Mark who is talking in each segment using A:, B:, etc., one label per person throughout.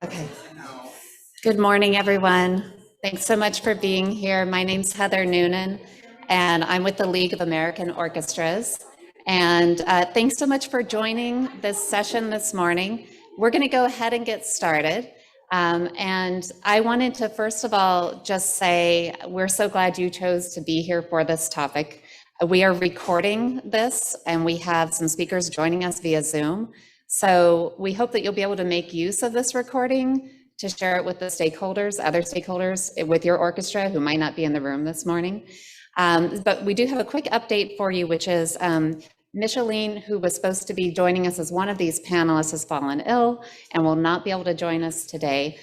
A: Okay. Good morning, everyone. Thanks so much for being here. My name's Heather Noonan, and I'm with the League of American Orchestras. And thanks so much for joining this session this morning. We're going to go ahead and get started. And I wanted to, first of all, just say we're so glad you chose to be here for this topic. We are recording this, and we have some speakers joining us via Zoom. So we hope that you'll be able to make use of this recording to share it with the stakeholders, other stakeholders with your orchestra who might not be in the room this morning. But we do have a quick update for you, which is Michaeleen, who was supposed to be joining us as one of these panelists, has fallen ill and will not be able to join us today.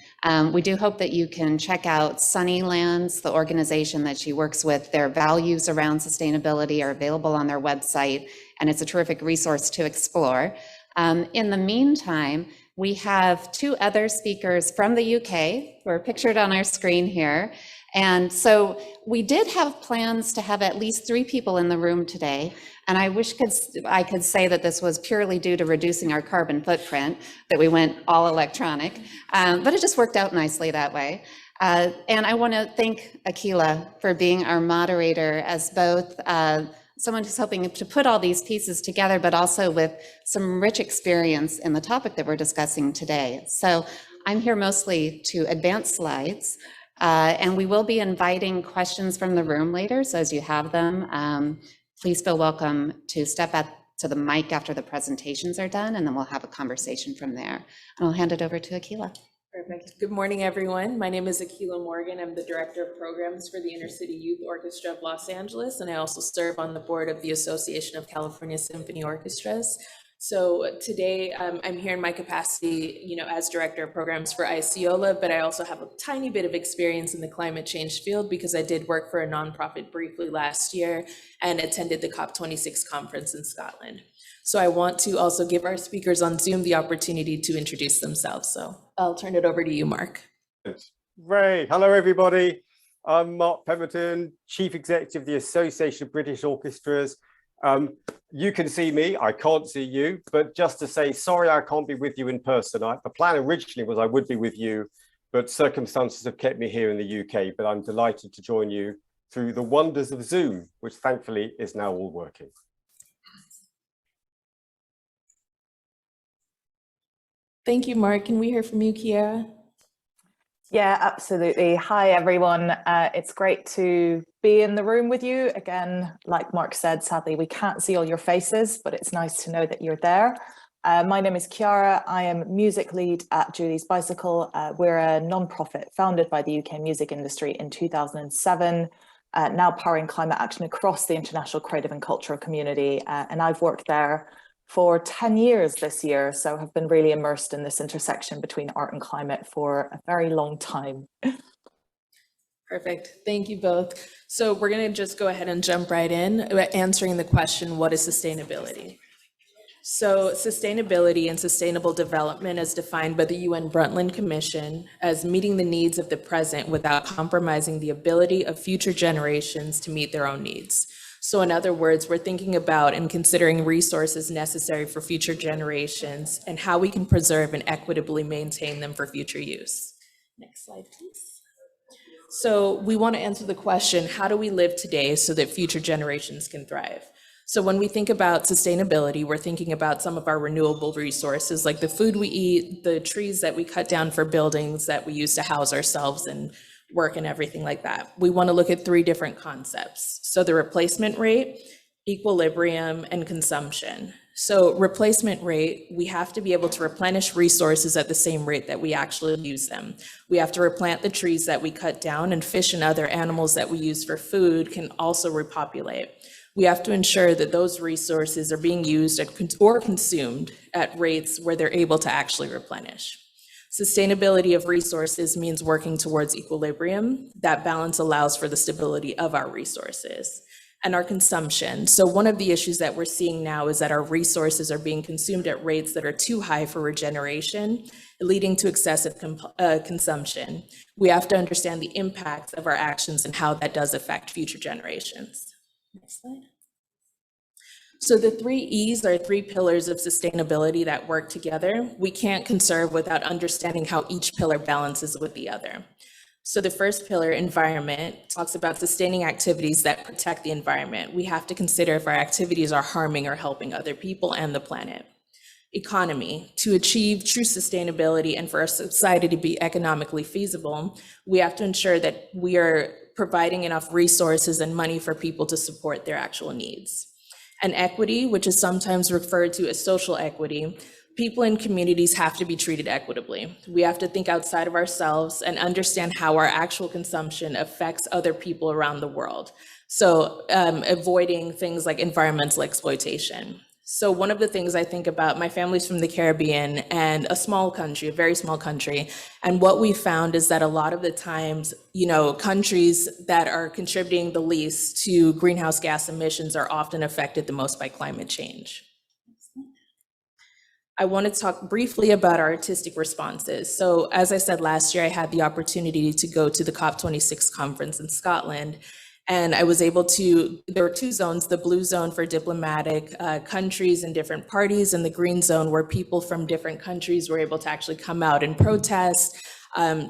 A: We do hope that you can check out Sunnylands, the organization that she works with. Their values around sustainability are available on their website, and it's a terrific resource to explore. In the meantime, we have two other speakers from the UK who are pictured on our screen here. And so we did have plans to have at least 3 people in the room today. And I wish I could say that this was purely due to reducing our carbon footprint, that we went all electronic, but it just worked out nicely that way. And I want to thank Akilah for being our moderator, as both someone who's helping to put all these pieces together, but also with some rich experience in the topic that we're discussing today. So I'm here mostly to advance slides, and we will be inviting questions from the room later. So as you have them, please feel welcome to step up to the mic after the presentations are done, and then we'll have a conversation from there. And I'll hand it over to Akilah.
B: Perfect. Good morning, everyone. My name is Akilah Morgan. I'm the Director of Programs for the Inner City Youth Orchestra of Los Angeles, and I also serve on the board of the Association of California Symphony Orchestras. So today I'm here in my capacity, as Director of Programs for ICIOLA, but I also have a tiny bit of experience in the climate change field because I did work for a nonprofit briefly last year and attended the COP26 conference in Scotland. So I want to also give our speakers on Zoom the opportunity to introduce themselves. So I'll turn it over to you, Mark.
C: Great. Hello, everybody. I'm Mark Pemberton, Chief Executive of the Association of British Orchestras. You can see me, I can't see you, but just to say, sorry, I can't be with you in person. The plan originally was I would be with you, but circumstances have kept me here in the UK, but I'm delighted to join you through the wonders of Zoom, which thankfully is now all working.
B: Thank you, Mark. Can we hear from you, Chiara?
D: Yeah, absolutely. Hi, everyone. It's great to be in the room with you. Again, like Mark said, sadly, we can't see all your faces, but it's nice to know that you're there. My name is Chiara. I am music lead at Julie's Bicycle. We're a non-profit founded by the UK music industry in 2007, now powering climate action across the international creative and cultural community. And I've worked there for 10 years this year, so have been really immersed in this intersection between art and climate for a very long time.
B: Perfect. Thank you both. So we're going to just go ahead and jump right in, answering the question, what is sustainability? So sustainability and sustainable development is defined by the UN Brundtland Commission as meeting the needs of the present without compromising the ability of future generations to meet their own needs. So in other words, we're thinking about and considering resources necessary for future generations and how we can preserve and equitably maintain them for future use. Next slide, please. So we want to answer the question, how do we live today so that future generations can thrive? So when we think about sustainability, we're thinking about some of our renewable resources, like the food we eat, the trees that we cut down for buildings that we use to house ourselves and work and everything like that. We want to look at 3 different concepts. So the replacement rate, equilibrium, and consumption. So replacement rate, we have to be able to replenish resources at the same rate that we actually use them. We have to replant the trees that we cut down, and fish and other animals that we use for food can also repopulate. We have to ensure that those resources are being used or consumed at rates where they're able to actually replenish. Sustainability of resources means working towards equilibrium. That balance allows for the stability of our resources. And our consumption. So one of the issues that we're seeing now is that our resources are being consumed at rates that are too high for regeneration, leading to excessive consumption. We have to understand the impacts of our actions and how that does affect future generations. Next slide. So the 3 E's are 3 pillars of sustainability that work together. We can't conserve without understanding how each pillar balances with the other. So the first pillar, environment, talks about sustaining activities that protect the environment. We have to consider if our activities are harming or helping other people and the planet. Economy, to achieve true sustainability and for our society to be economically feasible, we have to ensure that we are providing enough resources and money for people to support their actual needs. And equity, which is sometimes referred to as social equity, people in communities have to be treated equitably. We have to think outside of ourselves and understand how our actual consumption affects other people around the world. So avoiding things like environmental exploitation. So one of the things I think about, my family's from the Caribbean and a small country, a very small country. And what we found is that a lot of the times, countries that are contributing the least to greenhouse gas emissions are often affected the most by climate change. I want to talk briefly about our artistic responses. So as I said last year, I had the opportunity to go to the COP26 conference in Scotland. And I was able to, there were 2 zones, the blue zone for diplomatic countries and different parties, and the green zone where people from different countries were able to actually come out and protest,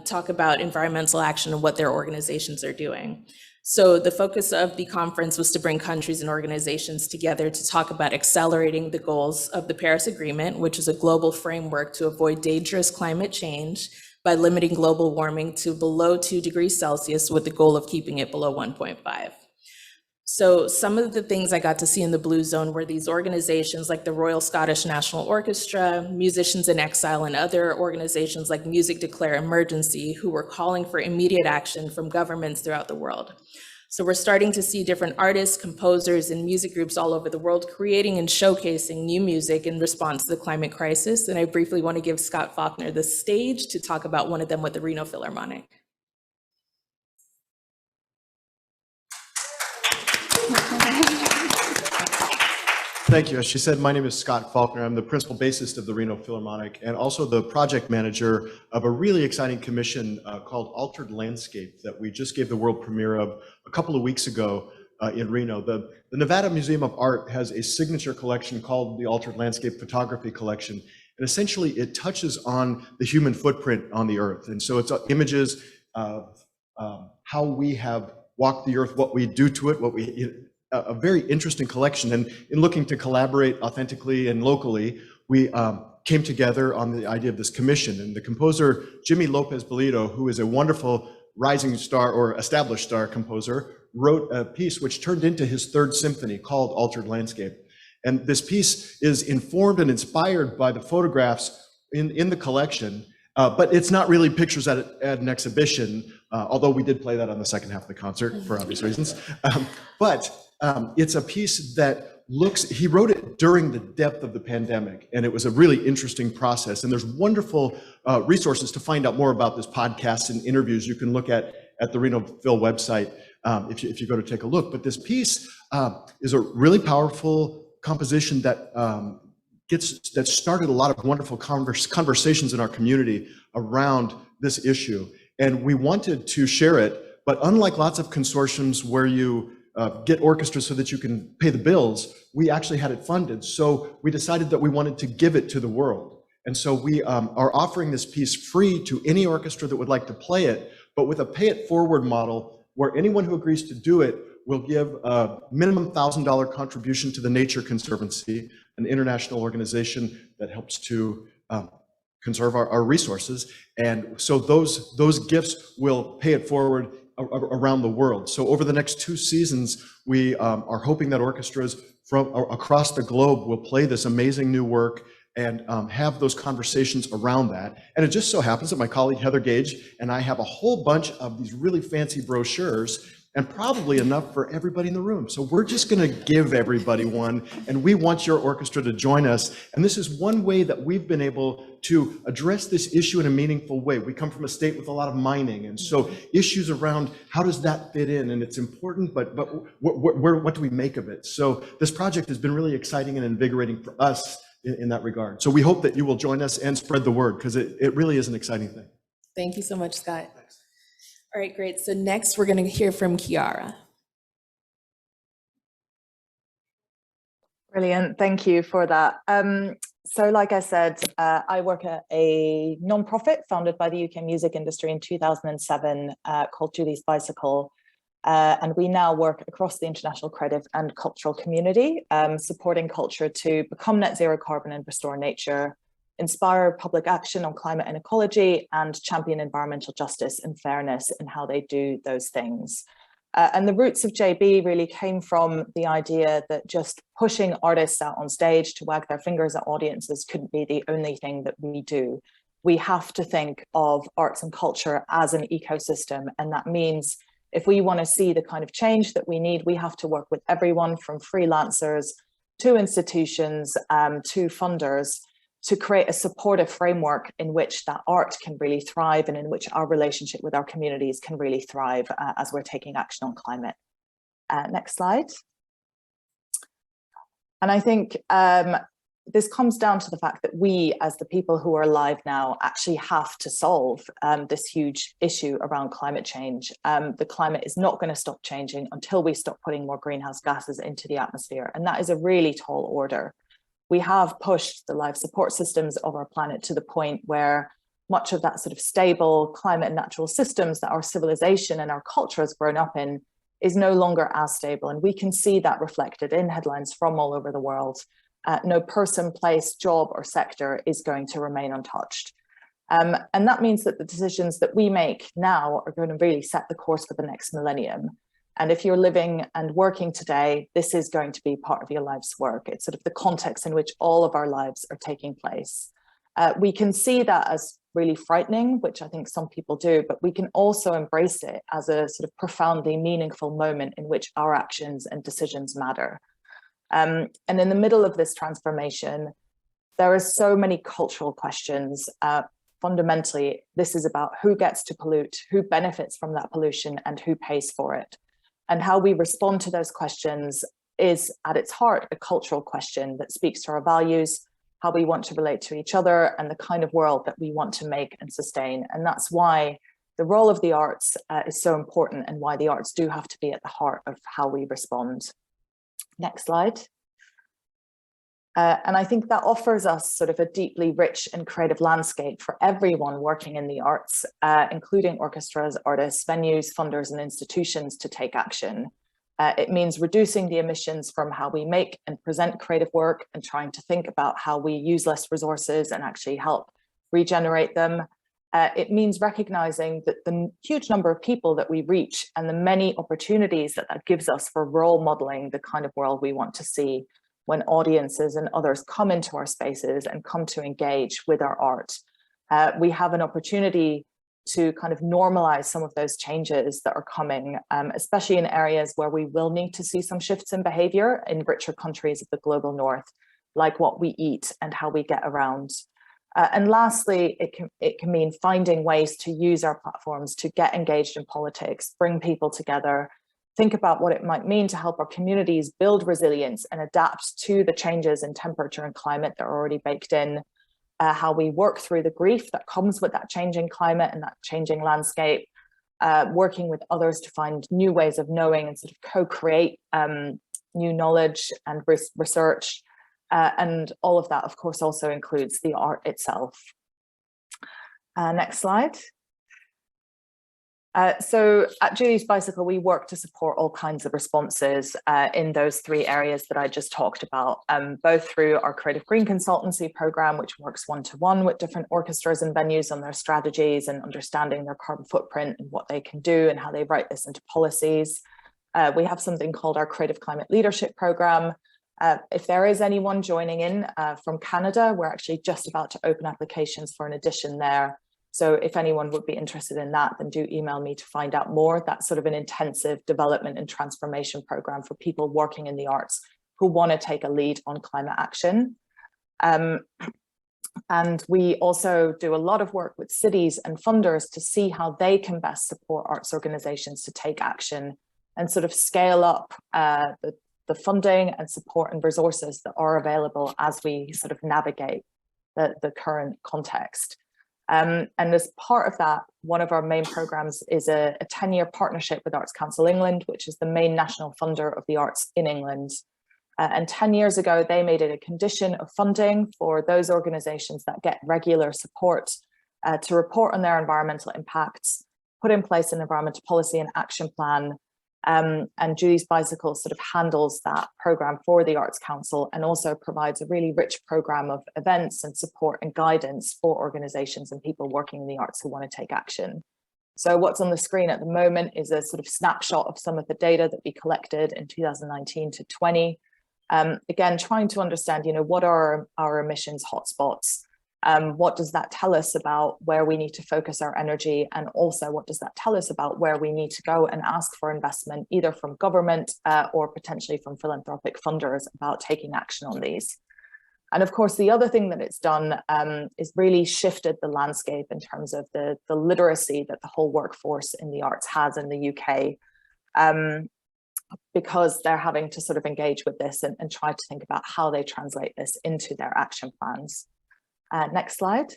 B: talk about environmental action and what their organizations are doing. So the focus of the conference was to bring countries and organizations together to talk about accelerating the goals of the Paris Agreement, which is a global framework to avoid dangerous climate change by limiting global warming to below 2 degrees Celsius with the goal of keeping it below 1.5. So some of the things I got to see in the blue zone were these organizations like the Royal Scottish National Orchestra, Musicians in Exile, and other organizations like Music Declare Emergency, who were calling for immediate action from governments throughout the world. So we're starting to see different artists, composers, and music groups all over the world creating and showcasing new music in response to the climate crisis. And I briefly want to give Scott Faulkner the stage to talk about one of them with the Reno Philharmonic.
E: Thank you. As she said, my name is Scott Faulkner. I'm the principal bassist of the Reno Philharmonic and also the project manager of a really exciting commission called Altered Landscape that we just gave the world premiere of a couple of weeks ago in Reno. The Nevada Museum of Art has a signature collection called the Altered Landscape Photography Collection. And essentially it touches on the human footprint on the earth. And so it's images of how we have walked the earth, what we do to it, a very interesting collection. And in looking to collaborate authentically and locally, we came together on the idea of this commission. And the composer, Jimmy Lopez Bolito, who is a wonderful rising star or established star composer, wrote a piece which turned into his 3rd symphony called Altered Landscape. And this piece is informed and inspired by the photographs in the collection, but it's not really pictures at an exhibition, although we did play that on the second half of the concert for obvious reasons. It's a piece that he wrote it during the depth of the pandemic, and it was a really interesting process. And there's wonderful resources to find out more about this podcast and interviews you can look at the Reno Phil website if you go to take a look. But this piece is a really powerful composition that started a lot of wonderful conversations in our community around this issue. And we wanted to share it, but unlike lots of consortiums where you get orchestras so that you can pay the bills, we actually had it funded. So we decided that we wanted to give it to the world. And so we are offering this piece free to any orchestra that would like to play it, but with a pay it forward model where anyone who agrees to do it will give a minimum $1,000 contribution to the Nature Conservancy, an international organization that helps to conserve our resources. And so those gifts will pay it forward around the world. So over the next 2 seasons, we are hoping that orchestras from across the globe will play this amazing new work and have those conversations around that. And it just so happens that my colleague Heather Gage and I have a whole bunch of these really fancy brochures, and probably enough for everybody in the room. So we're just gonna give everybody one, and we want your orchestra to join us. And this is one way that we've been able to address this issue in a meaningful way. We come from a state with a lot of mining, and so issues around how does that fit in, and it's important, but what do we make of it? So this project has been really exciting and invigorating for us in that regard. So we hope that you will join us and spread the word, because it really is an exciting thing.
B: Thank you so much, Scott. All right, great. So next we're going to hear from Chiara.
D: Brilliant, thank you for that. So like I said, I work at a non-profit founded by the UK music industry in 2007 called Julie's Bicycle. And we now work across the international creative and cultural community, supporting culture to become net zero carbon and restore nature, inspire public action on climate and ecology, and champion environmental justice and fairness in how they do those things. And the roots of JB really came from the idea that just pushing artists out on stage to wag their fingers at audiences couldn't be the only thing that we do. We have to think of arts and culture as an ecosystem, and that means if we want to see the kind of change that we need, we have to work with everyone from freelancers to institutions to funders to create a supportive framework in which that art can really thrive and in which our relationship with our communities can really thrive as we're taking action on climate. Next slide. And I think this comes down to the fact that we, as the people who are alive now, actually have to solve this huge issue around climate change. The climate is not going to stop changing until we stop putting more greenhouse gases into the atmosphere. And that is a really tall order. We have pushed the life support systems of our planet to the point where much of that sort of stable climate and natural systems that our civilization and our culture has grown up in is no longer as stable. And we can see that reflected in headlines from all over the world. No person, place, job, or sector is going to remain untouched. And that means that the decisions that we make now are going to really set the course for the next millennium. And if you're living and working today, this is going to be part of your life's work. It's sort of the context in which all of our lives are taking place. We can see that as really frightening, which I think some people do, but we can also embrace it as a sort of profoundly meaningful moment in which our actions and decisions matter. And in the middle of this transformation, there are so many cultural questions. Fundamentally, this is about who gets to pollute, who benefits from that pollution, and who pays for it. And how we respond to those questions is at its heart a cultural question that speaks to our values, how we want to relate to each other, and the kind of world that we want to make and sustain. And that's why the role of the arts is so important, and why the arts do have to be at the heart of how we respond. Next slide. And I think that offers us sort of a deeply rich and creative landscape for everyone working in the arts, including orchestras, artists, venues, funders, and institutions to take action. It means reducing the emissions from how we make and present creative work and trying to think about how we use less resources and actually help regenerate them. It means recognizing that the huge number of people that we reach and the many opportunities that that gives us for role modeling the kind of world we want to see when audiences and others come into our spaces and come to engage with our art. We have an opportunity to kind of normalize some of those changes that are coming, especially in areas where we will need to see some shifts in behavior in richer countries of the global north, like what we eat and how we get around. And lastly, it can mean finding ways to use our platforms to get engaged in politics, bring people together, think about what it might mean to help our communities build resilience and adapt to the changes in temperature and climate that are already baked in, how we work through the grief that comes with that changing climate and that changing landscape, working with others to find new ways of knowing and sort of co-create new knowledge and research. And all of that, of course, also includes the art itself. Next slide. So at Julie's Bicycle, we work to support all kinds of responses in those three areas that I just talked about, both through our Creative Green Consultancy program, which works one-to-one with different orchestras and venues on their strategies and understanding their carbon footprint and what they can do and how they write this into policies. We have something called our Creative Climate Leadership program. If there is anyone joining in from Canada, we're actually just about to open applications for an edition there. So if anyone would be interested in that, then do email me to find out more. That's sort of an intensive development and transformation program for people working in the arts who want to take a lead on climate action. And we also do a lot of work with cities and funders to see how they can best support arts organizations to take action and sort of scale up the funding and support and resources that are available as we sort of navigate the current context. And as part of that, one of our main programs is a 10-year partnership with Arts Council England, which is the main national funder of the arts in England. And 10 years ago, they made it a condition of funding for those organizations that get regular support to report on their environmental impacts, put in place an environmental policy and action plan. And Julie's Bicycle sort of handles that program for the Arts Council and also provides a really rich program of events and support and guidance for organizations and people working in the arts who want to take action. So what's on the screen at the moment is a sort of snapshot of some of the data that we collected in 2019 to 20. Again, trying to understand, what are our emissions hotspots? What does that tell us about where we need to focus our energy? And also, what does that tell us about where we need to go and ask for investment, either from government or potentially from philanthropic funders about taking action on these? And of course, the other thing that it's done is really shifted the landscape in terms of the literacy that the whole workforce in the arts has in the UK, because they're having to sort of engage with this and try to think about how they translate this into their action plans. Next slide.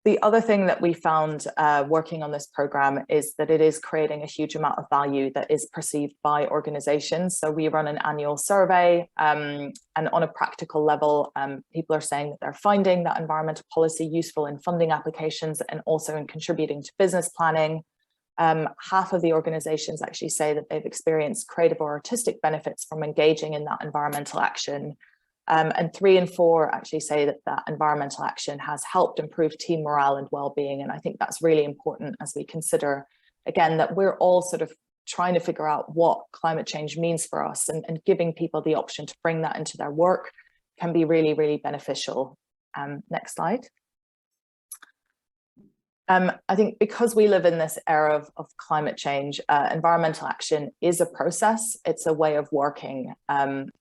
D: The other thing that we found working on this program is that it is creating a huge amount of value that is perceived by organizations. So we run an annual survey, and on a practical level, people are saying that they're finding that environmental policy useful in funding applications and also in contributing to business planning. Half of the organizations actually say that they've experienced creative or artistic benefits from engaging in that environmental action. And 3 in 4 actually say that that environmental action has helped improve team morale and well-being. And I think that's really important as we consider, again, that we're all sort of trying to figure out what climate change means for us, and giving people the option to bring that into their work can be really, really beneficial. Next slide. I think because we live in this era of climate change, environmental action is a process. It's a way of working.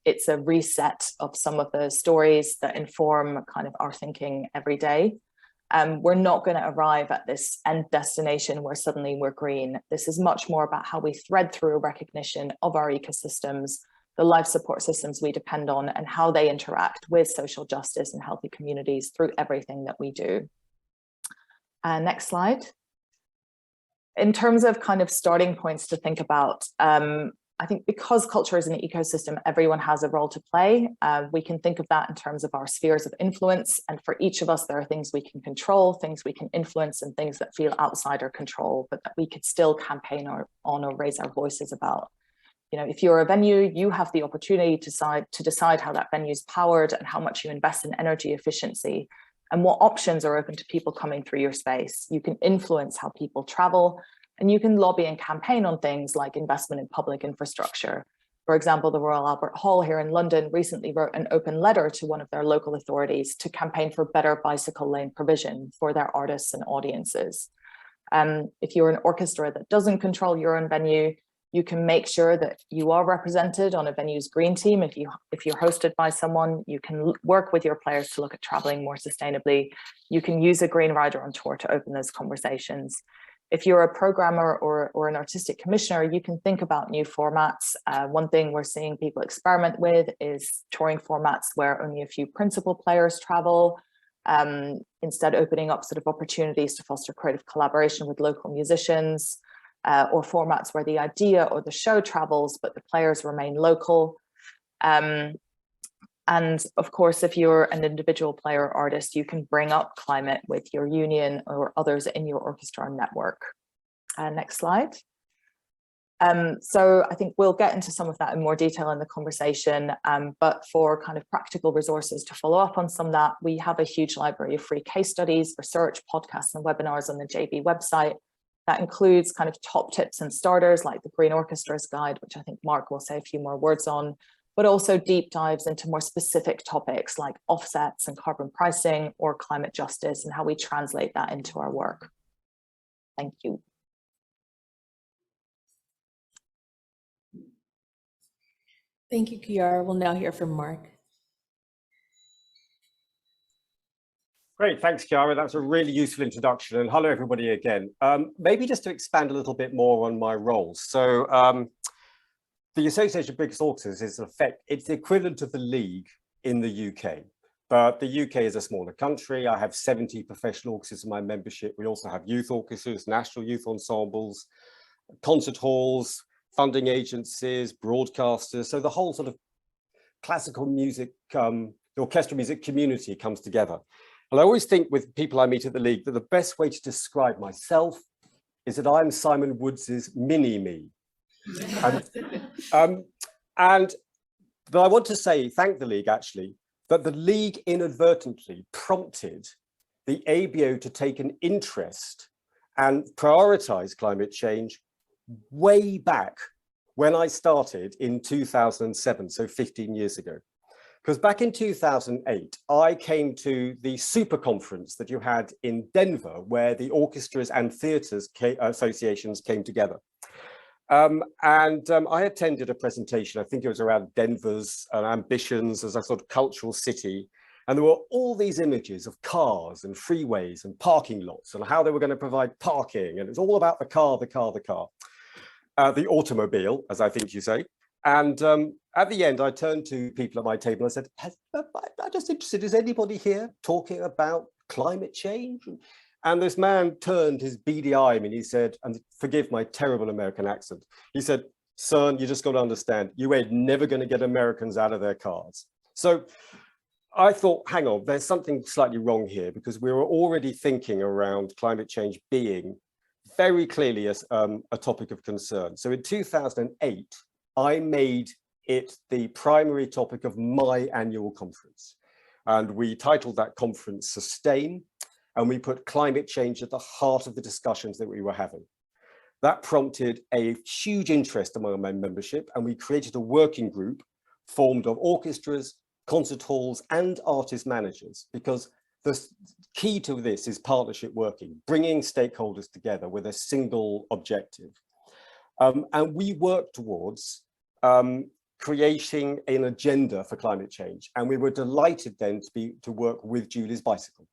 D: It's a reset of some of the stories that inform kind of our thinking every day. We're not going to arrive at this end destination where suddenly we're green. This is much more about how we thread through a recognition of our ecosystems, the life support systems we depend on, and how they interact with social justice and healthy communities through everything that we do. Next slide. In terms of kind of starting points to think about, I think because culture is an ecosystem, everyone has a role to play. We can think of that in terms of our spheres of influence. And for each of us, there are things we can control, things we can influence, and things that feel outside our control, but that we could still campaign on or raise our voices about. If you're a venue, you have the opportunity to decide how that venue is powered and how much you invest in energy efficiency, and what options are open to people coming through your space. You can influence how people travel, and you can lobby and campaign on things like investment in public infrastructure. For example, the Royal Albert Hall here in London recently wrote an open letter to one of their local authorities to campaign for better bicycle lane provision for their artists and audiences. If you're an orchestra that doesn't control your own venue, you can make sure that you are represented on a venue's green team. If you're hosted by someone, you can work with your players to look at traveling more sustainably. You can use a green rider on tour to open those conversations. If you're a programmer or an artistic commissioner, you can think about new formats. One thing we're seeing people experiment with is touring formats where only a few principal players travel, instead opening up sort of opportunities to foster creative collaboration with local musicians. Or formats where the idea or the show travels, but the players remain local. And of course, if you're an individual player or artist, you can bring up climate with your union or others in your orchestra network. Next slide. So I think we'll get into some of that in more detail in the conversation, but for kind of practical resources to follow up on some of that, we have a huge library of free case studies, research, podcasts, and webinars on the JB website. That includes kind of top tips and starters like the Green Orchestras Guide, which I think Mark will say a few more words on, but also deep dives into more specific topics like offsets and carbon pricing or climate justice and how we translate that into our work. Thank you.
B: Thank you, Chiara. We'll now hear from Mark.
C: Great, thanks, Chiara. That's a really useful introduction. And hello, everybody, again. Maybe just to expand a little bit more on my roles. So the Association of British Orchestras is, in effect, it's the equivalent of the league in the UK. But the UK is a smaller country. I have 70 professional orchestras in my membership. We also have youth orchestras, national youth ensembles, concert halls, funding agencies, broadcasters, so the whole sort of classical music, the orchestral music community comes together. And I always think with people I meet at the League that the best way to describe myself is that I'm Simon Woods's mini-me. But I want to say, thank the League actually, that the League inadvertently prompted the ABO to take an interest and prioritize climate change way back when I started in 2007, so 15 years ago. Because back in 2008, I came to the super conference that you had in Denver, where the orchestras and theatres associations came together. I attended a presentation, I think it was around Denver's ambitions as a sort of cultural city. And there were all these images of cars and freeways and parking lots and how they were going to provide parking. And it was all about the car, the automobile, as I think you say. And at the end, I turned to people at my table and I said, I'm just interested, is anybody here talking about climate change? And this man turned his beady eye at me and he said, and forgive my terrible American accent, he said, son, you just got to understand, you ain't never going to get Americans out of their cars. So I thought, hang on, there's something slightly wrong here, because we were already thinking around climate change being very clearly a topic of concern. So in 2008, I made it the primary topic of my annual conference. And we titled that conference Sustain, and we put climate change at the heart of the discussions that we were having. That prompted a huge interest among my membership, and we created a working group formed of orchestras, concert halls, and artist managers, because the key to this is partnership working, bringing stakeholders together with a single objective. And we worked towards creating an agenda for climate change. And we were delighted then to work with Julie's Bicycle.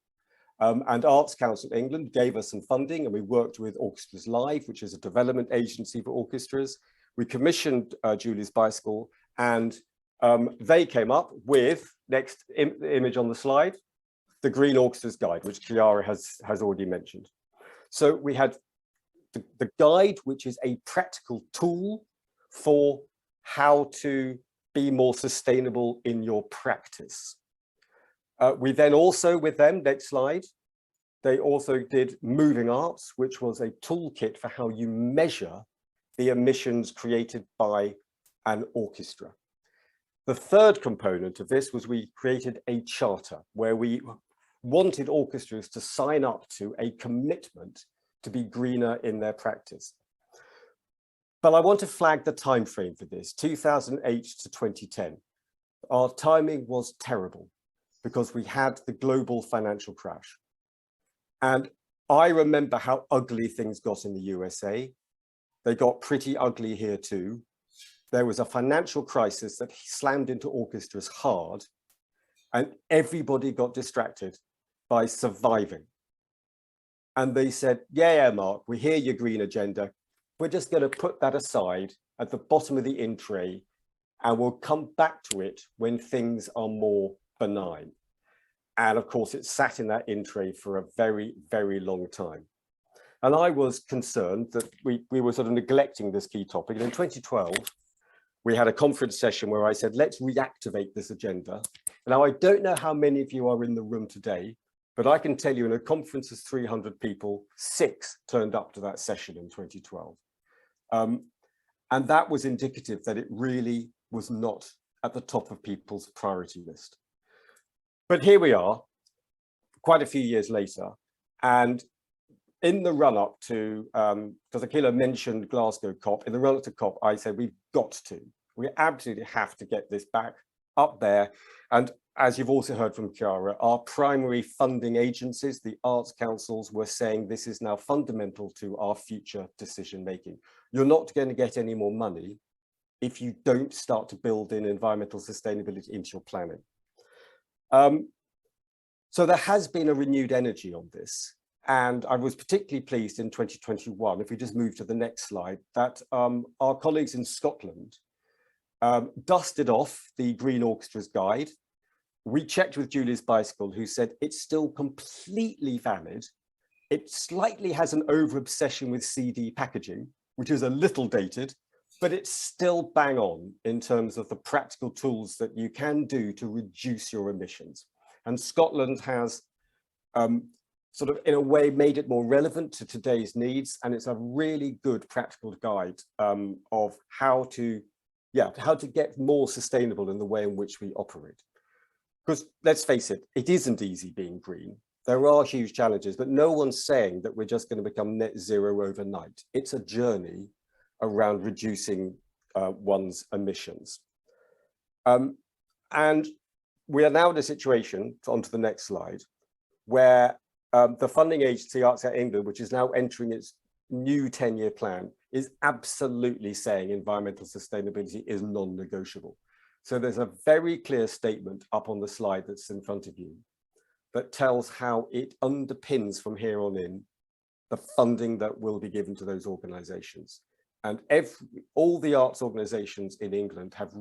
C: And Arts Council England gave us some funding, and we worked with Orchestras Live, which is a development agency for orchestras. We commissioned Julie's Bicycle, and they came up with, next image on the slide, the Green Orchestras Guide, which Chiara has already mentioned. So we had the guide, which is a practical tool for how to be more sustainable in your practice. We then also, with them, next slide, they also did Moving Arts, which was a toolkit for how you measure the emissions created by an orchestra. The third component of this was we created a charter where we wanted orchestras to sign up to a commitment to be greener in their practice. But I want to flag the time frame for this, 2008 to 2010. Our timing was terrible because we had the global financial crash. And I remember how ugly things got in the USA. They got pretty ugly here too. There was a financial crisis that slammed into orchestras hard, and everybody got distracted by surviving. And they said, yeah, Mark, we hear your green agenda. We're just going to put that aside at the bottom of the in tray, and we'll come back to it when things are more benign. And of course, it sat in that in tray for a very, very long time. And I was concerned that we were sort of neglecting this key topic. And in 2012, we had a conference session where I said, let's reactivate this agenda. Now, I don't know how many of you are in the room today, but I can tell you in a conference of 300 people, 6 turned up to that session in 2012. And that was indicative that it really was not at the top of people's priority list. But here we are, quite a few years later, and in the run-up to, because Akilah mentioned Glasgow COP, in the run-up to COP, I said we absolutely have to get this back up there. And as you've also heard from Chiara, our primary funding agencies, the arts councils, were saying this is now fundamental to our future decision-making. You're not going to get any more money if you don't start to build in environmental sustainability into your planning. So there has been a renewed energy on this. And I was particularly pleased in 2021, if we just move to the next slide, that our colleagues in Scotland dusted off the Green Orchestras Guide. We checked with Julie's Bicycle, who said it's still completely valid. It slightly has an over-obsession with CD packaging, which is a little dated, but it's still bang on in terms of the practical tools that you can do to reduce your emissions. And Scotland has sort of, in a way, made it more relevant to today's needs. And it's a really good practical guide of how to get more sustainable in the way in which we operate. Because let's face it, it isn't easy being green. There are huge challenges, but no one's saying that we're just going to become net zero overnight. It's a journey around reducing one's emissions. And we are now in a situation, onto the next slide, where the funding agency Arts Out England, which is now entering its new 10-year plan, is absolutely saying environmental sustainability is non-negotiable. So there's a very clear statement up on the slide that's in front of you that tells how it underpins from here on in the funding that will be given to those organizations. And all the arts organizations in England have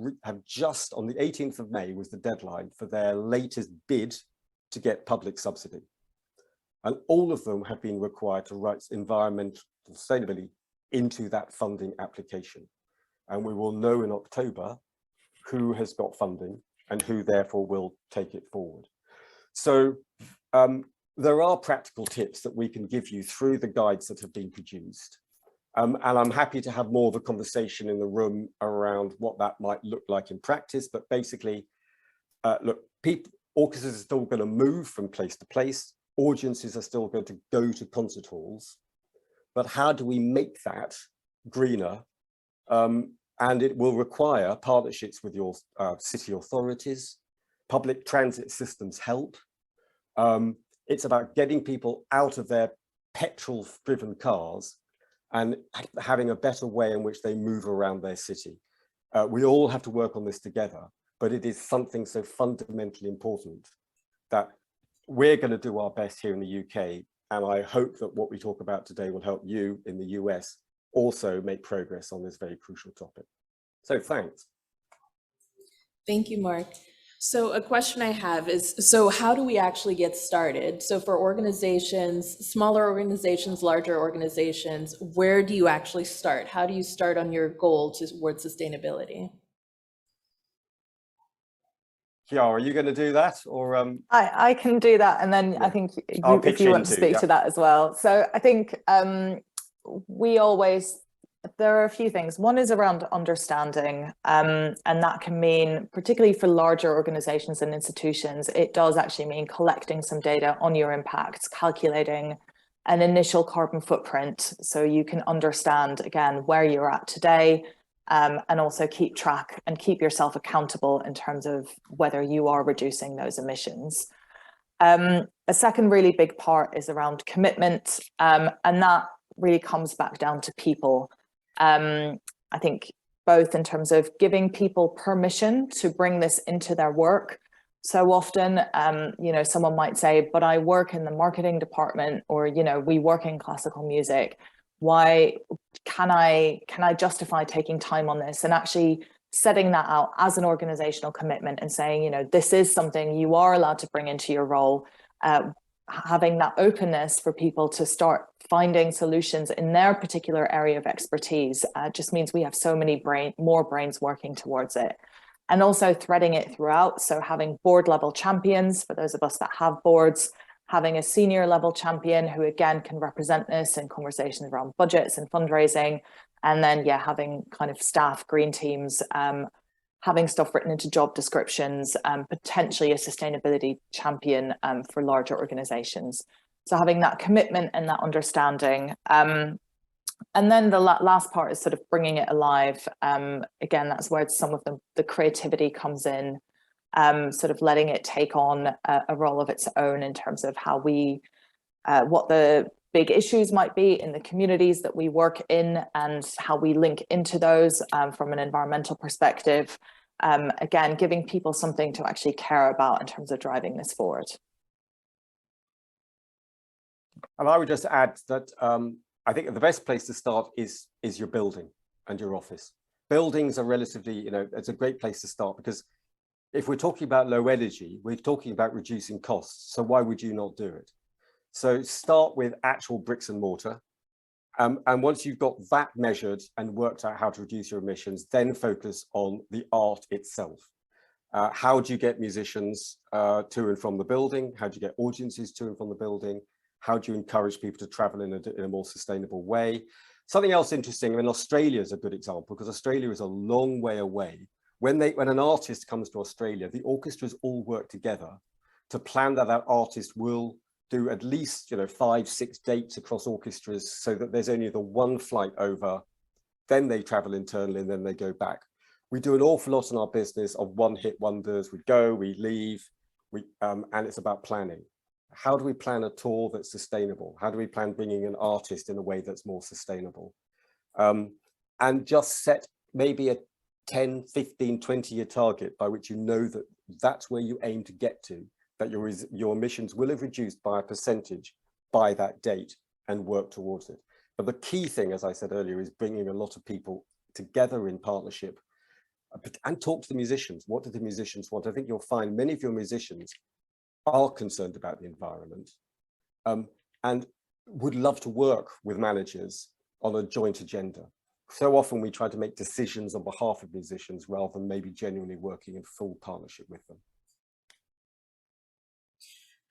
C: just, on the 18th of May was the deadline for their latest bid to get public subsidy. And all of them have been required to write environmental sustainability into that funding application. And we will know in October who has got funding and who therefore will take it forward. So there are practical tips that we can give you through the guides that have been produced. And I'm happy to have more of a conversation in the room around what that might look like in practice. But basically, look, orchestras are still going to move from place to place. Audiences are still going to go to concert halls. But how do we make that greener? And it will require partnerships with your city authorities, public transit systems help. It's about getting people out of their petrol-driven cars and having a better way in which they move around their city. We all have to work on this together, but it is something so fundamentally important that we're going to do our best here in the UK. And I hope that what we talk about today will help you in the US also make progress on this very crucial topic. So thanks.
B: Thank you, Mark. So a question I have is, so how do we actually get started? So for organizations, smaller organizations, larger organizations, where do you actually start? How do you start on your goal towards sustainability?
C: Chiara, are you going to do that? Or
D: I can do that, and then yeah. I think if you want to speak to that as well. So I think there are a few things. One is around understanding, and that can mean, particularly for larger organizations and institutions, it does actually mean collecting some data on your impacts, calculating an initial carbon footprint, so you can understand, again, where you're at today, and also keep track and keep yourself accountable in terms of whether you are reducing those emissions. A second really big part is around commitment, and that really comes back down to people. I think both in terms of giving people permission to bring this into their work. So often, someone might say, but I work in the marketing department, or, we work in classical music. Why can I justify taking time on this? And actually setting that out as an organizational commitment and saying, this is something you are allowed to bring into your role. Having that openness for people to start finding solutions in their particular area of expertise just means we have so many more brains working towards it. And also threading it throughout. So having board level champions, for those of us that have boards, having a senior level champion who again can represent this in conversations around budgets and fundraising. And then, having kind of staff green teams, having stuff written into job descriptions, potentially a sustainability champion for larger organizations. So having that commitment and that understanding. And then the last part is sort of bringing it alive. Again, that's where some of the creativity comes in, sort of letting it take on a role of its own in terms of how what the big issues might be in the communities that we work in and how we link into those from an environmental perspective. Again, giving people something to actually care about in terms of driving this forward.
C: And I would just add that I think the best place to start is your building and your office. Buildings are relatively, it's a great place to start, because if we're talking about low energy, we're talking about reducing costs. So why would you not do it? So start with actual bricks and mortar, And once you've got that measured and worked out how to reduce your emissions, then focus on the art itself. How do you get musicians to and from the building? How do you get audiences to and from the building? How do you encourage people to travel in a more sustainable way? Something else interesting, I mean, Australia is a good example because Australia is a long way away. When an artist comes to Australia, the orchestras all work together to plan that artist will do at least 5-6 dates across orchestras so that there's only the one flight over, then they travel internally and then they go back. We do an awful lot in our business of one-hit wonders. We go, we leave, and it's about planning. How do we plan a tour that's sustainable? How do we plan bringing an artist in a way that's more sustainable? And just set maybe a 10, 15, 20-year target by which you know that that's where you aim to get to, that your emissions will have reduced by a percentage by that date and work towards it. But the key thing, as I said earlier, is bringing a lot of people together in partnership and talk to the musicians. What do the musicians want? I think you'll find many of your musicians are concerned about the environment and would love to work with managers on a joint agenda. So often we try to make decisions on behalf of musicians rather than maybe genuinely working in full partnership with them.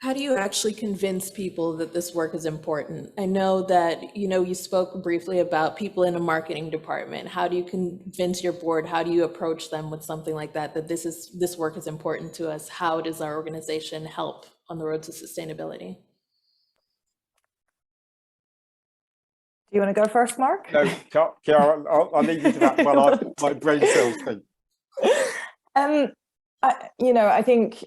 B: How do you actually convince people that this work is important? I know that, you spoke briefly about people in a marketing department. How do you convince your board? How do you approach them with something like that, that this work is important to us? How does our organization help on the road to sustainability?
D: Do you want to go first, Mark?
C: No, Chiara, I'll leave you to that while my brain cells think.
D: I think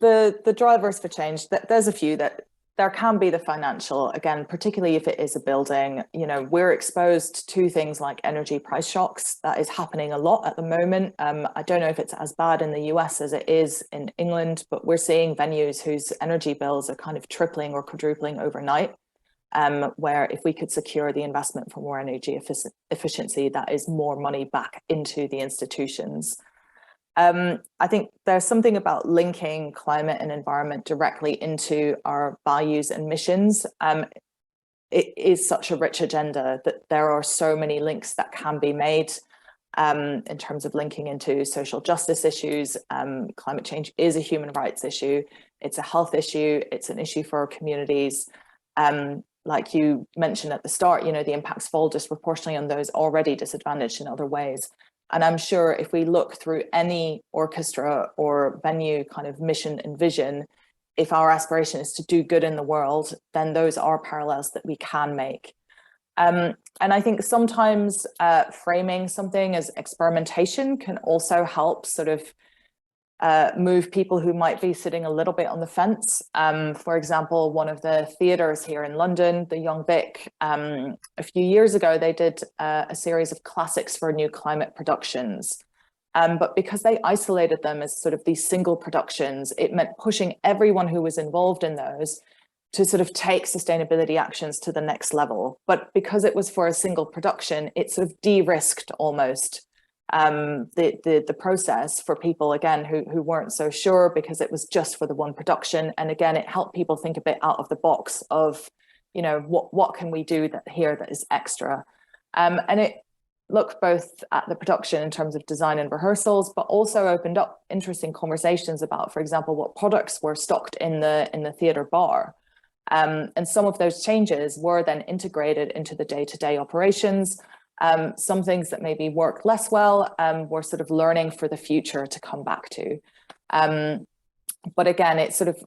D: the drivers for change, there's a few. That there can be the financial, again, particularly if it is a building. We're exposed to things like energy price shocks. That is happening a lot at the moment. I don't know if it's as bad in the US as it is in England, but we're seeing venues whose energy bills are kind of tripling or quadrupling overnight. Where if we could secure the investment for more energy efficiency, that is more money back into the institutions. I think there's something about linking climate and environment directly into our values and missions. It is such a rich agenda that there are so many links that can be made in terms of linking into social justice issues. Climate change is a human rights issue. It's a health issue. It's an issue for our communities. Like you mentioned at the start, the impacts fall disproportionately on those already disadvantaged in other ways. And I'm sure if we look through any orchestra or venue kind of mission and vision, if our aspiration is to do good in the world, then those are parallels that we can make. And I think sometimes framing something as experimentation can also help sort of move people who might be sitting a little bit on the fence. For example, one of the theatres here in London, the Young Vic, a few years ago, they did a series of classics for new climate productions. But because they isolated them as sort of these single productions, it meant pushing everyone who was involved in those to sort of take sustainability actions to the next level. But because it was for a single production, it sort of de-risked almost the process for people, again, who weren't so sure because it was just for the one production. And again, it helped people think a bit out of the box of, what can we do here that is extra? And it looked both at the production in terms of design and rehearsals, but also opened up interesting conversations about, for example, what products were stocked in the theatre bar. And some of those changes were then integrated into the day-to-day operations. Some things that maybe worked less well we're sort of learning for the future to come back to. But again, it's sort of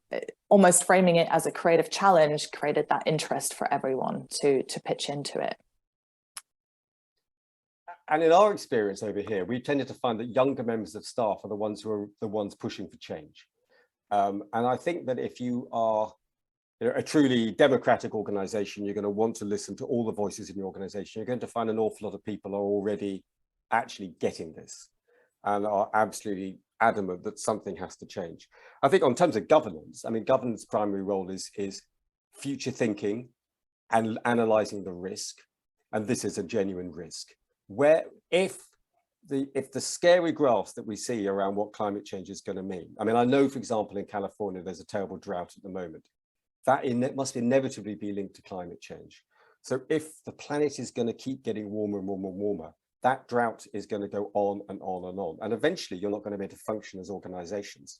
D: almost framing it as a creative challenge created that interest for everyone to pitch into it.
C: And in our experience over here, we tended to find that younger members of staff are the ones who are the ones pushing for change. And I think that if you are a truly democratic organization, you're going to want to listen to all the voices in your organization. You're going to find an awful lot of people are already actually getting this and are absolutely adamant that something has to change. I think in terms of governance, I mean, governance primary role is future thinking and analyzing the risk. And this is a genuine risk. Where if the scary graphs that we see around what climate change is going to mean, I mean, I know, for example, in California, there's a terrible drought at the moment. That must inevitably be linked to climate change. So if the planet is going to keep getting warmer and warmer and warmer, that drought is going to go on and on and on. And eventually you're not going to be able to function as organizations.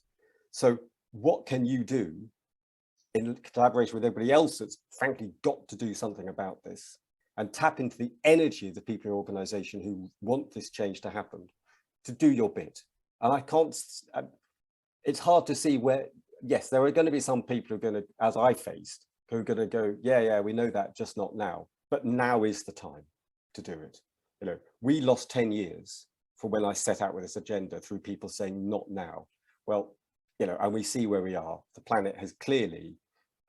C: So what can you do in collaboration with everybody else that's frankly got to do something about this, and tap into the energy of the people in your organization who want this change to happen, to do your bit? And I can't, it's hard to see where, yes, there are going to be some people who are going to, as I faced, who are going to go, yeah, we know that, just not now. But now is the time to do it. You know, we lost 10 years from when I set out with this agenda through people saying not now. Well, you know, and we see where we are. The planet has clearly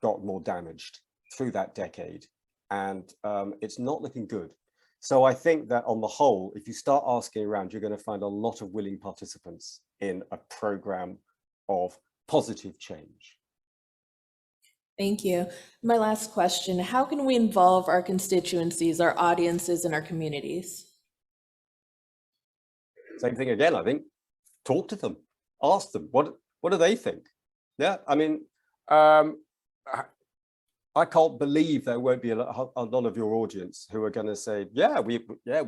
C: got more damaged through that decade, and it's not looking good. So I think that on the whole, if you start asking around, you're going to find a lot of willing participants in a program of positive change.
B: Thank you. My last question, how can we involve our constituencies, our audiences, and our communities?
C: Same thing again, I think. Talk to them, ask them, what do they think? Yeah, I mean, I can't believe there won't be a lot of your audience who are going to say, yeah, we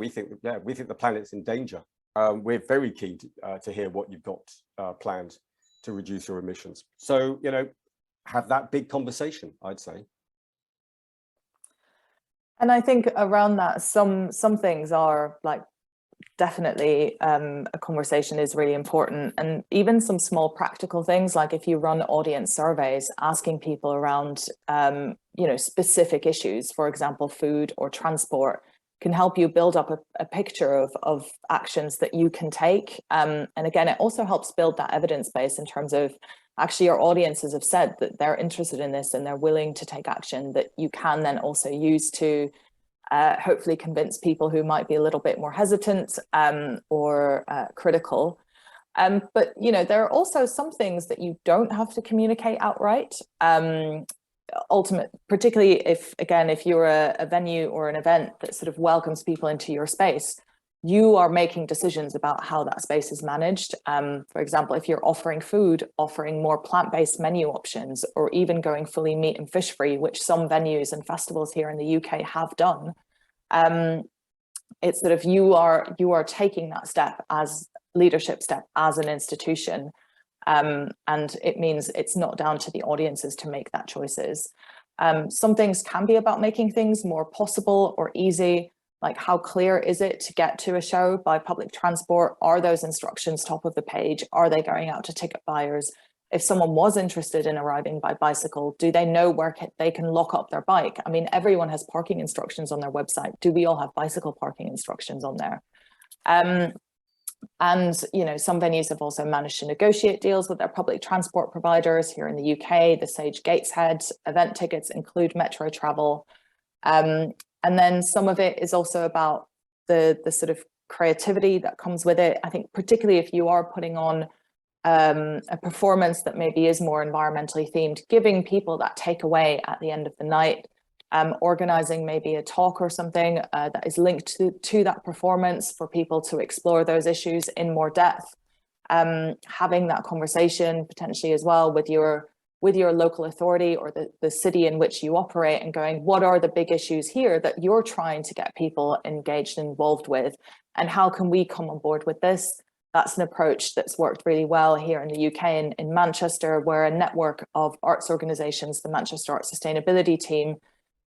C: think the planet's in danger. We're very keen to hear what you've got planned to reduce your emissions. So, you know, have that big conversation, I'd say.
D: And I think around that, some things are like, definitely a conversation is really important, and even some small practical things, like if you run audience surveys asking people around you know, specific issues, for example food or transport, can help you build up a picture of actions that you can take, and again it also helps build that evidence base in terms of actually your audiences have said that they're interested in this and they're willing to take action that you can then also use to hopefully convince people who might be a little bit more hesitant or critical. But, you know, there are also some things that you don't have to communicate outright. Particularly if you're a venue or an event that sort of welcomes people into your space, you are making decisions about how that space is managed. For example, if you're offering food, offering more plant-based menu options, or even going fully meat and fish free, which some venues and festivals here in the UK have done, it's sort of you are taking that step as leadership step as an institution. And it means it's not down to the audiences to make that choices. Some things can be about making things more possible or easy, like how clear is it to get to a show by public transport? Are those instructions top of the page? Are they going out to ticket buyers? If someone was interested in arriving by bicycle, do they know where they can lock up their bike? I mean, everyone has parking instructions on their website. Do we all have bicycle parking instructions on there? And, you know, some venues have also managed to negotiate deals with their public transport providers. Here in the UK, the Sage Gateshead event tickets include metro travel. And then some of it is also about the sort of creativity that comes with it. I think particularly if you are putting on a performance that maybe is more environmentally themed, giving people that takeaway at the end of the night, organizing maybe a talk or something that is linked to that performance for people to explore those issues in more depth, having that conversation potentially as well with your local authority or the city in which you operate, and going, what are the big issues here that you're trying to get people engaged and involved with, and how can we come on board with this? That's an approach that's worked really well here in the UK, in Manchester, where a network of arts organisations, the Manchester Arts Sustainability Team,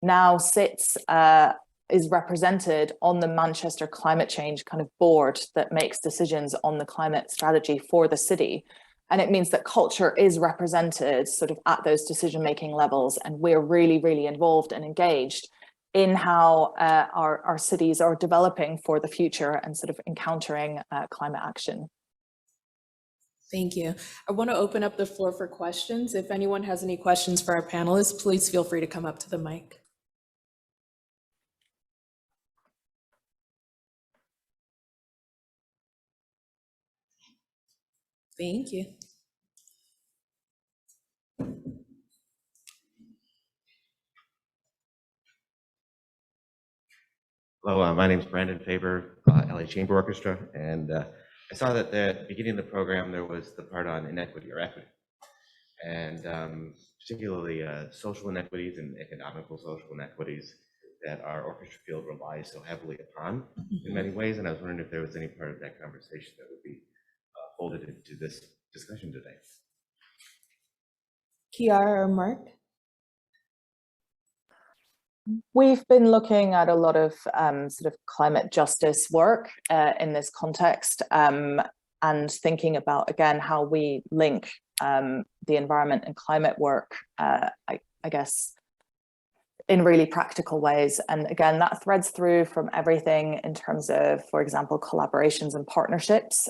D: now is represented on the Manchester Climate Change kind of board that makes decisions on the climate strategy for the city. And it means that culture is represented sort of at those decision-making levels, and we're really, really involved and engaged in how our cities are developing for the future and sort of encountering climate action.
B: Thank you. I want to open up the floor for questions. If anyone has any questions for our panelists, please feel free to come up to the mic. Thank you.
F: Hello, my name is Brandon Faber, LA Chamber Orchestra, and I saw that at the beginning of the program there was the part on inequity or equity, and particularly social inequities and economical social inequities. that our orchestra field relies so heavily upon in many ways. And I was wondering if there was any part of that conversation that would be folded into this discussion today.
B: Chiara or Mark?
D: We've been looking at a lot of sort of climate justice work in this context, and thinking about, again, how we link the environment and climate work, I guess, in really practical ways. And again, that threads through from everything in terms of, for example, collaborations and partnerships.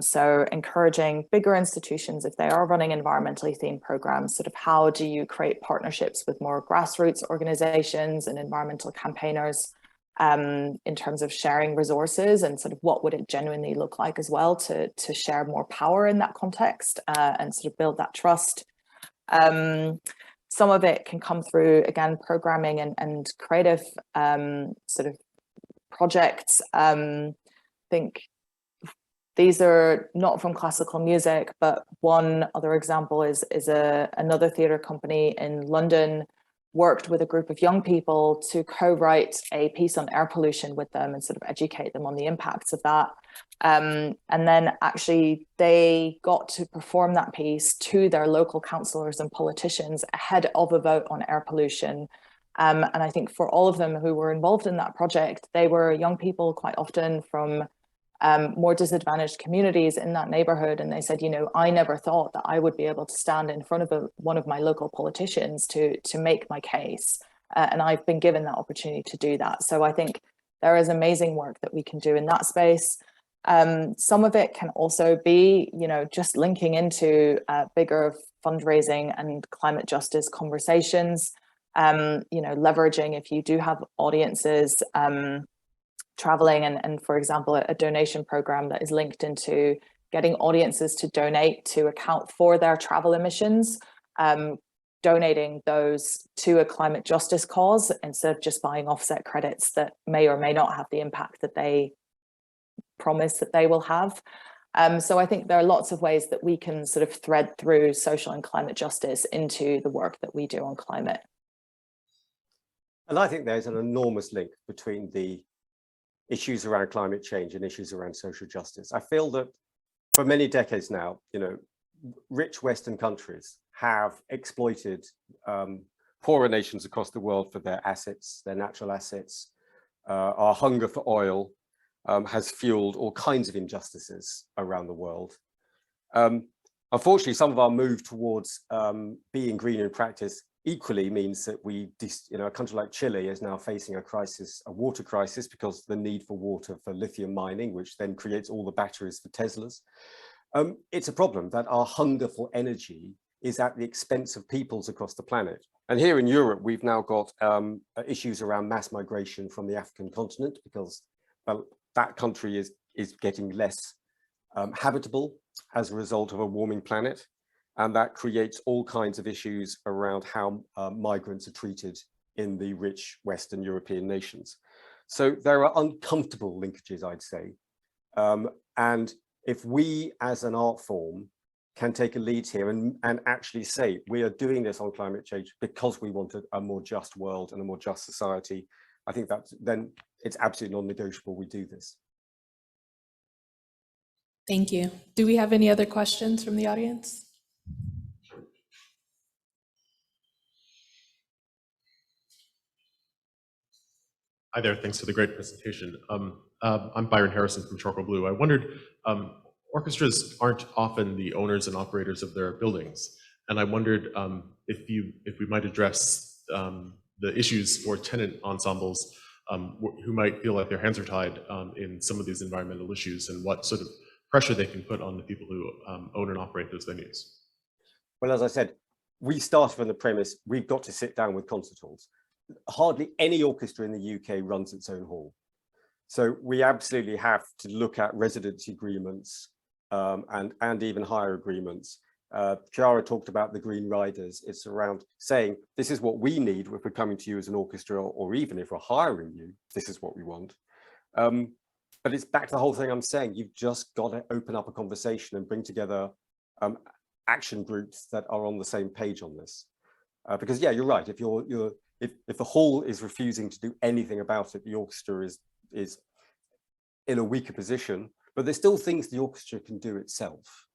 D: So encouraging bigger institutions, if they are running environmentally themed programs, sort of how do you create partnerships with more grassroots organizations and environmental campaigners, in terms of sharing resources, and sort of what would it genuinely look like as well to share more power in that context, and sort of build that trust. Some of it can come through, again, programming and creative sort of projects. I think these are not from classical music, but one other example is another theatre company in London worked with a group of young people to co-write a piece on air pollution with them and sort of educate them on the impacts of that. And then actually they got to perform that piece to their local councillors and politicians ahead of a vote on air pollution. And I think for all of them who were involved in that project, they were young people quite often from more disadvantaged communities in that neighborhood. And they said, you know, I never thought that I would be able to stand in front of one of my local politicians to make my case. And I've been given that opportunity to do that. So I think there is amazing work that we can do in that space. Some of it can also be, you know, just linking into bigger fundraising and climate justice conversations, you know, leveraging if you do have audiences, traveling and for example, a donation program that is linked into getting audiences to donate to account for their travel emissions, donating those to a climate justice cause instead of just buying offset credits that may or may not have the impact that they promise that they will have. So I think there are lots of ways that we can sort of thread through social and climate justice into the work that we do on climate.
C: And I think there's an enormous link between the issues around climate change and issues around social justice. I feel that for many decades now, you know, rich Western countries have exploited poorer nations across the world for their assets, their natural assets. Our hunger for oil has fueled all kinds of injustices around the world. Unfortunately, some of our move towards being green in practice equally means that a country like Chile is now facing a crisis, a water crisis, because of the need for water for lithium mining, which then creates all the batteries for Teslas. It's a problem that our hunger for energy is at the expense of peoples across the planet. And here in Europe, we've now got issues around mass migration from the African continent, because that country is getting less habitable as a result of a warming planet. And that creates all kinds of issues around how migrants are treated in the rich Western European nations. So there are uncomfortable linkages, I'd say. And if we as an art form can take a lead here and actually say, we are doing this on climate change because we want a more just world and a more just society, I think that then it's absolutely non-negotiable we do this.
B: Thank you. Do we have any other questions from the audience?
E: Hi there, thanks for the great presentation. I'm Byron Harrison from Charcoal Blue. I wondered, orchestras aren't often the owners and operators of their buildings. And I wondered if we might address the issues for tenant ensembles who might feel like their hands are tied in some of these environmental issues, and what sort of pressure they can put on the people who own and operate those venues. Well,
C: as I said, we started from the premise, we've got to sit down with concert halls. Hardly any orchestra in the UK runs its own hall. So we absolutely have to look at residency agreements and even hire agreements. Chiara talked about the green riders. It's around saying, this is what we need if we're coming to you as an orchestra, or even if we're hiring you, this is what we want. But it's back to the whole thing I'm saying, you've just got to open up a conversation and bring together action groups that are on the same page on this. Because yeah, you're right, if if the hall is refusing to do anything about it, the orchestra is in a weaker position, but there's still things the orchestra can do itself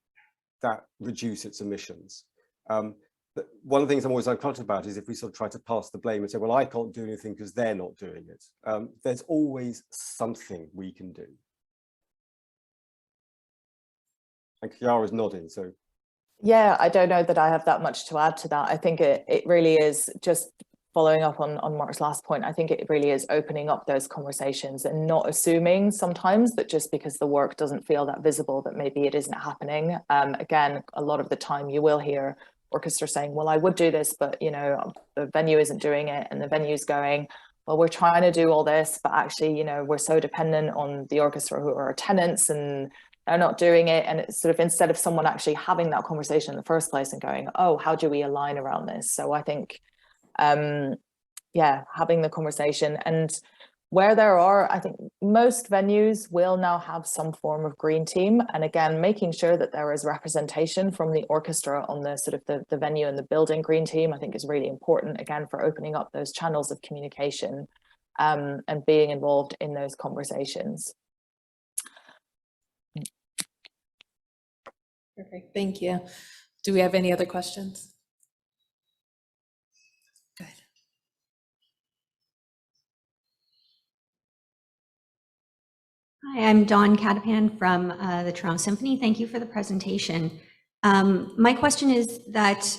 C: that reduce its emissions. But one of the things I'm always uncomfortable about is if we sort of try to pass the blame and say, well, I can't do anything because they're not doing it. There's always something we can do. And Chiara's nodding, so.
D: Yeah, I don't know that I have that much to add to that. I think it really is just following up on Mark's last point. I think it really is opening up those conversations and not assuming sometimes that just because the work doesn't feel that visible that maybe it isn't happening. Again, a lot of the time you will hear orchestra saying, well, I would do this, but you know, the venue isn't doing it, and the venue's going, well, we're trying to do all this, but actually, you know, we're so dependent on the orchestra who are our tenants and they're not doing it. And it's sort of, instead of someone actually having that conversation in the first place and going, oh, how do we align around this? So I think, yeah, having the conversation, and where there are, I think most venues will now have some form of green team. And again, making sure that there is representation from the orchestra on the sort of the venue and the building green team, I think is really important, again, for opening up those channels of communication and being involved in those conversations.
B: Perfect, thank you. Do we have any other questions? Go ahead.
G: Hi, I'm Dawn Catapan from the Toronto Symphony. Thank you for the presentation. My question is that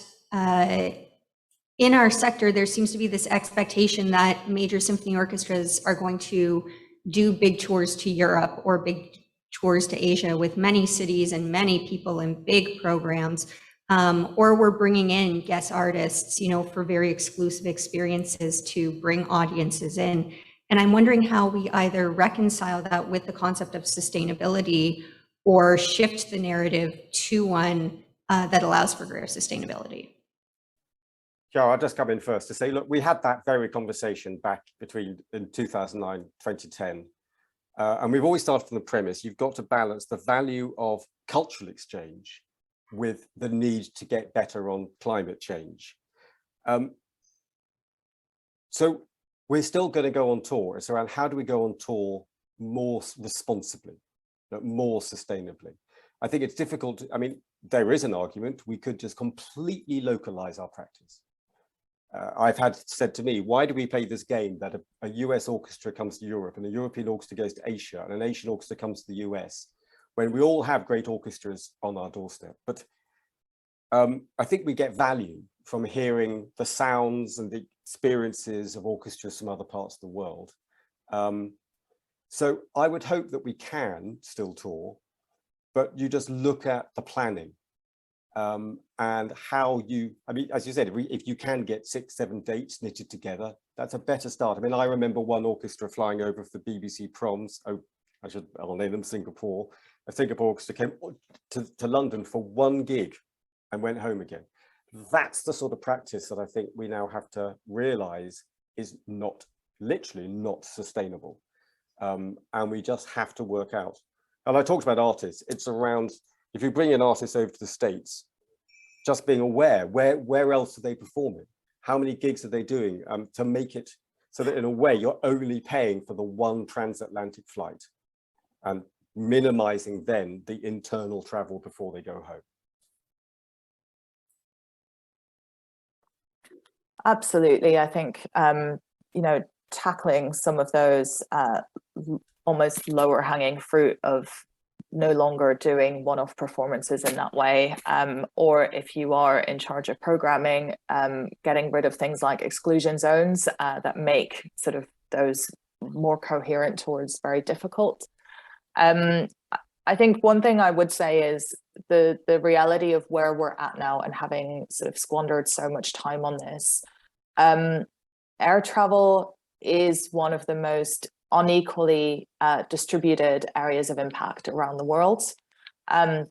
G: in our sector, there seems to be this expectation that major symphony orchestras are going to do big tours to Europe or big tours to Asia with many cities and many people and big programs, or we're bringing in guest artists, you know, for very exclusive experiences to bring audiences in. And I'm wondering how we either reconcile that with the concept of sustainability or shift the narrative to one that allows for greater sustainability.
C: Chiara, I'll just come in first to say, look, we had that very conversation back in 2009, 2010. And we've always started from the premise, you've got to balance the value of cultural exchange with the need to get better on climate change. So we're still going to go on tour. It's around how do we go on tour more responsibly, more sustainably. I think it's difficult. I mean, there is an argument. We could just completely localize our practice. I've had said to me, why do we play this game that a US orchestra comes to Europe and a European orchestra goes to Asia and an Asian orchestra comes to the US when we all have great orchestras on our doorstep? But I think we get value from hearing the sounds and the experiences of orchestras from other parts of the world. So I would hope that we can still tour, but you just look at the planning and how you, I mean, as you said, if you can get 6, 7 dates knitted together, that's a better start. I mean, I remember one orchestra flying over for the BBC Proms. Oh, I'll name them Singapore. A Singapore orchestra came to London for 1 gig and went home again. That's the sort of practice that I think we now have to realize is not, literally not sustainable. And we just have to work out. And I talked about artists. It's around, if you bring an artist over to the States, just being aware, where else are they performing? How many gigs are they doing to make it so that in a way you're only paying for the one transatlantic flight and minimizing then the internal travel before they go home.
D: Absolutely. I think, you know, tackling some of those almost lower hanging fruit of no longer doing one-off performances in that way, or if you are in charge of programming, getting rid of things like exclusion zones that make sort of those more coherent tours very difficult. I think one thing I would say is the reality of where we're at now and having sort of squandered so much time on this. Air travel is one of the most unequally distributed areas of impact around the world.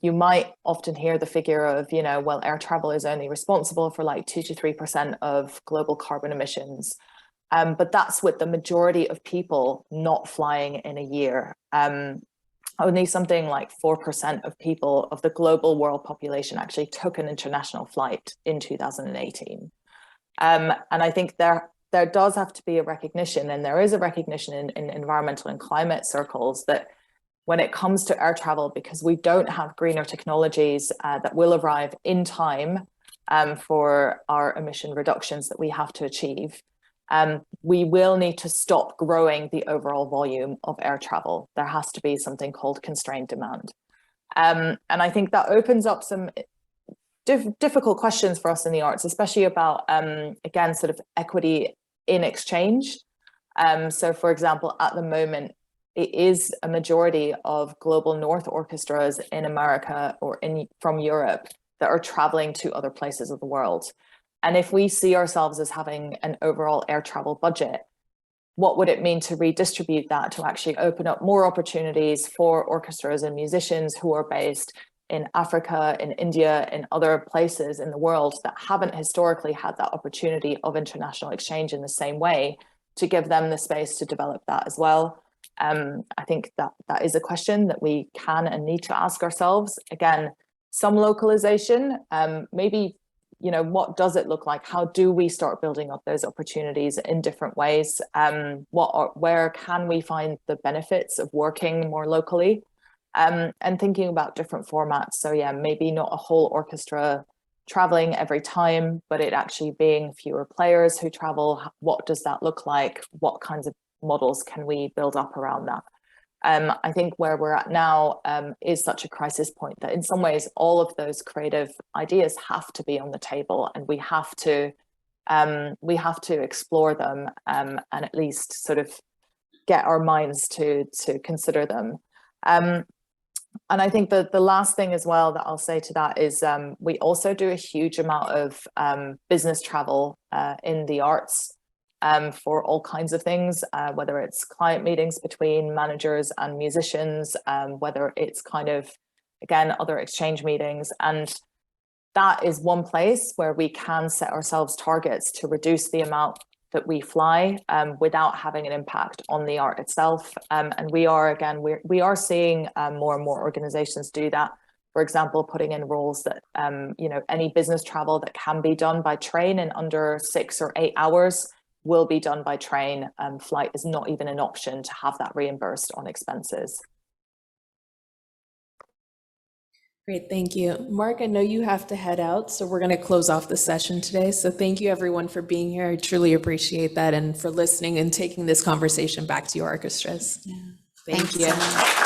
D: You might often hear the figure of, you know, well, air travel is only responsible for like 2 to 3% of global carbon emissions. But that's with the majority of people not flying in a year. Only something like 4% of people of the global world population actually took an international flight in 2018. And I think there there does have to be a recognition, and there is a recognition in environmental and climate circles, that when it comes to air travel, because we don't have greener technologies that will arrive in time for our emission reductions that we have to achieve, we will need to stop growing the overall volume of air travel. There has to be something called constrained demand. And I think that opens up some difficult questions for us in the arts, especially about, again, sort of equity in exchange. So for example, at the moment, it is a majority of global North orchestras in America or from Europe that are traveling to other places of the world. And if we see ourselves as having an overall air travel budget, what would it mean to redistribute that to actually open up more opportunities for orchestras and musicians who are based in Africa, in India, in other places in the world that haven't historically had that opportunity of international exchange in the same way, to give them the space to develop that as well? I think that is a question that we can and need to ask ourselves. Again, some localization, maybe, you know, what does it look like? How do we start building up those opportunities in different ways? Where can we find the benefits of working more locally? And thinking about different formats. So yeah, maybe not a whole orchestra traveling every time, but it actually being fewer players who travel. What does that look like? What kinds of models can we build up around that? I think where we're at now is such a crisis point that in some ways all of those creative ideas have to be on the table, and we have to explore them and at least sort of get our minds to consider them. And I think that the last thing as well that I'll say to that is we also do a huge amount of business travel in the arts for all kinds of things, whether it's client meetings between managers and musicians, whether it's kind of, again, other exchange meetings. And that is one place where we can set ourselves targets to reduce the amount that we fly without having an impact on the art itself. And we are seeing more and more organizations do that. For example, putting in rules that, you know, any business travel that can be done by train in under 6 or 8 hours will be done by train. Flight is not even an option to have that reimbursed on expenses.
B: Great, thank you. Mark, I know you have to head out, so we're going to close off the session today. So thank you everyone for being here. I truly appreciate that, and for listening and taking this conversation back to your orchestras.
A: Yeah.
B: Thank
A: Thanks
B: you.
A: so much.